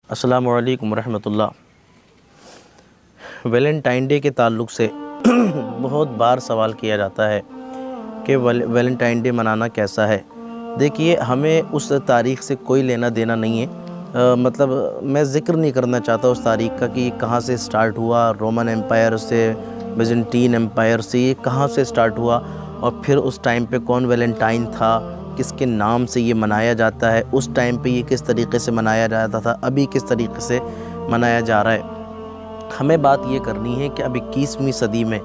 अस्सलामु अलैकुम रहमतुल्लाह। वैलेंटाइन डे के ताल्लुक़ से बहुत बार सवाल किया जाता है कि वैलेंटाइन डे मनाना कैसा है। देखिए, हमें उस तारीख़ से कोई लेना देना नहीं है। मतलब मैं ज़िक्र नहीं करना चाहता उस तारीख़ का कि कहाँ से स्टार्ट हुआ, रोमन एम्पायर से, बिज़ेंटीन एम्पायर से, ये कहाँ से स्टार्ट हुआ और फिर उस टाइम पे कौन वैलेंटाइन था, किसके नाम से ये मनाया जाता है, उस टाइम पे ये किस तरीक़े से मनाया जाता था, अभी किस तरीक़े से मनाया जा रहा है। हमें बात ये करनी है कि अब 21वीं सदी में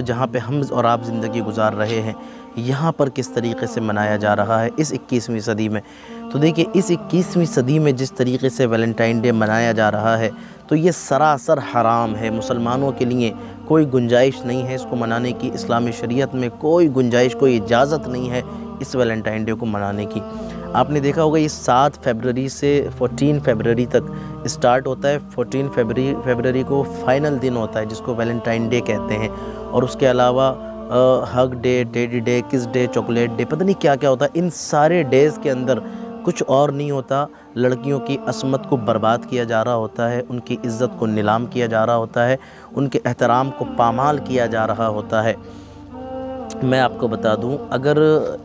जहाँ पे हम और आप ज़िंदगी गुजार रहे हैं, यहाँ पर किस तरीक़े से मनाया जा रहा है इस 21वीं सदी में। तो देखिए, इस 21वीं सदी में जिस तरीक़े से वैलेंटाइन डे मनाया जा रहा है, तो ये सरासर हराम है। मुसलमानों के लिए कोई गुंजाइश नहीं है इसको मनाने की। इस्लामी शरीयत में कोई गुंजाइश, कोई इजाज़त नहीं है इस वैलेंटाइन डे को मनाने की। आपने देखा होगा, ये 7 फरवरी से 14 फरवरी तक स्टार्ट होता है। 14 फरवरी को फ़ाइनल दिन होता है जिसको वैलेंटाइन डे कहते हैं। और उसके अलावा हग डे, टेडी डे, किस डे, चॉकलेट डे, पता नहीं क्या क्या होता है। इन सारे डेज़ के अंदर कुछ और नहीं होता, लड़कियों की असमत को बर्बाद किया जा रहा होता है, उनकी इज़्ज़त को नीलाम किया जा रहा होता है, उनके एहतराम को पामाल किया जा रहा होता है। मैं आपको बता दूं, अगर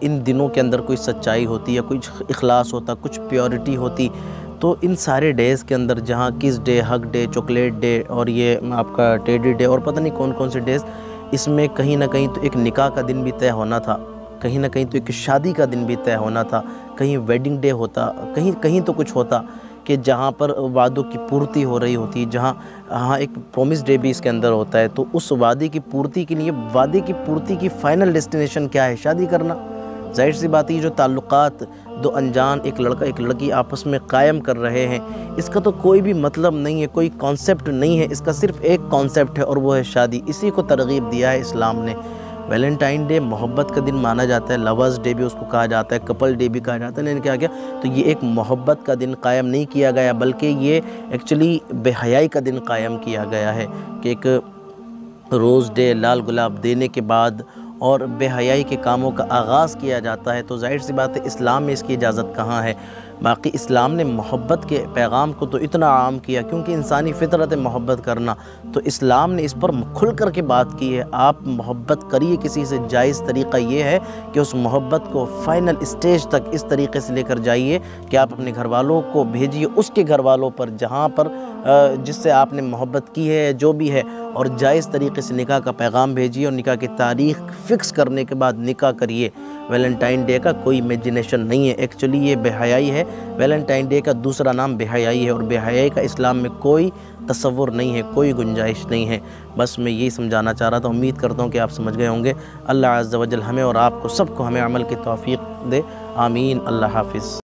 इन दिनों के अंदर कोई सच्चाई होती या कुछ इखलास होता, कुछ प्योरिटी होती, तो इन सारे डेज़ के अंदर जहां किस day, hug day, chocolate day और ये आपका टेडी डे और पता नहीं कौन कौन से डेज़, इसमें कहीं ना कहीं तो एक निकाह का दिन भी तय होना था, कहीं ना कहीं तो एक शादी का दिन भी तय होना था, कहीं वेडिंग डे होता, कहीं कहीं तो कुछ होता कि जहाँ पर वादों की पूर्ति हो रही होती, जहाँ एक प्रॉमिस डे भी इसके अंदर होता है। तो उस वादे की पूर्ति के लिए, वादे की पूर्ति की फ़ाइनल डेस्टिनेशन क्या है? शादी करना। ज़ाहिर सी बात है, जो ताल्लुक़ात दो अनजान एक लड़का एक लड़की आपस में कायम कर रहे हैं, इसका तो कोई भी मतलब नहीं है, कोई कॉन्सेप्ट नहीं है, इसका सिर्फ़ एक कॉन्सेप्ट है और वो है शादी। इसी को तरगीब दिया है इस्लाम ने। वैलेंटाइन डे मोहब्बत का दिन माना जाता है, लवर्स डे भी उसको कहा जाता है, कपल डे भी कहा जाता है। लेकिन क्या किया, तो ये एक मोहब्बत का दिन कायम नहीं किया गया, बल्कि ये एक्चुअली बेहयाई का दिन कायम किया गया है कि एक रोज़ डे, लाल गुलाब देने के बाद और बेहयाई के कामों का आगाज़ किया जाता है। तो ज़ाहिर सी बात है, इस्लाम में इसकी इजाज़त कहाँ है। बाकी इस्लाम ने मोहब्बत के पैगाम को तो इतना आम किया क्योंकि इंसानी फ़ितरत है मोहब्बत करना, तो इस्लाम ने इस पर खुल कर के बात की है। आप मोहब्बत करिए किसी से, जायज़ तरीक़ा ये है कि उस मोहब्बत को फ़ाइनल स्टेज तक इस तरीके से लेकर जाइए कि आप अपने घर वालों को भेजिए उसके घर वालों पर, जहाँ पर जिससे आपने मोहब्बत की है, जो भी है, और जायज़ तरीके से निकाह का पैगाम भेजिए और निकाह की तारीख़ फ़िक्स करने के बाद निकाह करिए। वैलेंटाइन डे का कोई इमेजिनेशन नहीं है, एक्चुअली ये बेहयाई है। वैलेंटाइन डे का दूसरा नाम बेहयाई है और बेहयाई का इस्लाम में कोई तसव्वुर नहीं है, कोई गुंजाइश नहीं है। बस मैं यही समझाना चाह रहा था। उम्मीद करता हूँ कि आप समझ गए होंगे। अल्लाह अज़्ज़ा वजल हमें और आपको सबको हमें अमल की तौफ़ीक़ दे। आमीन। अल्लाह हाफ़िज़।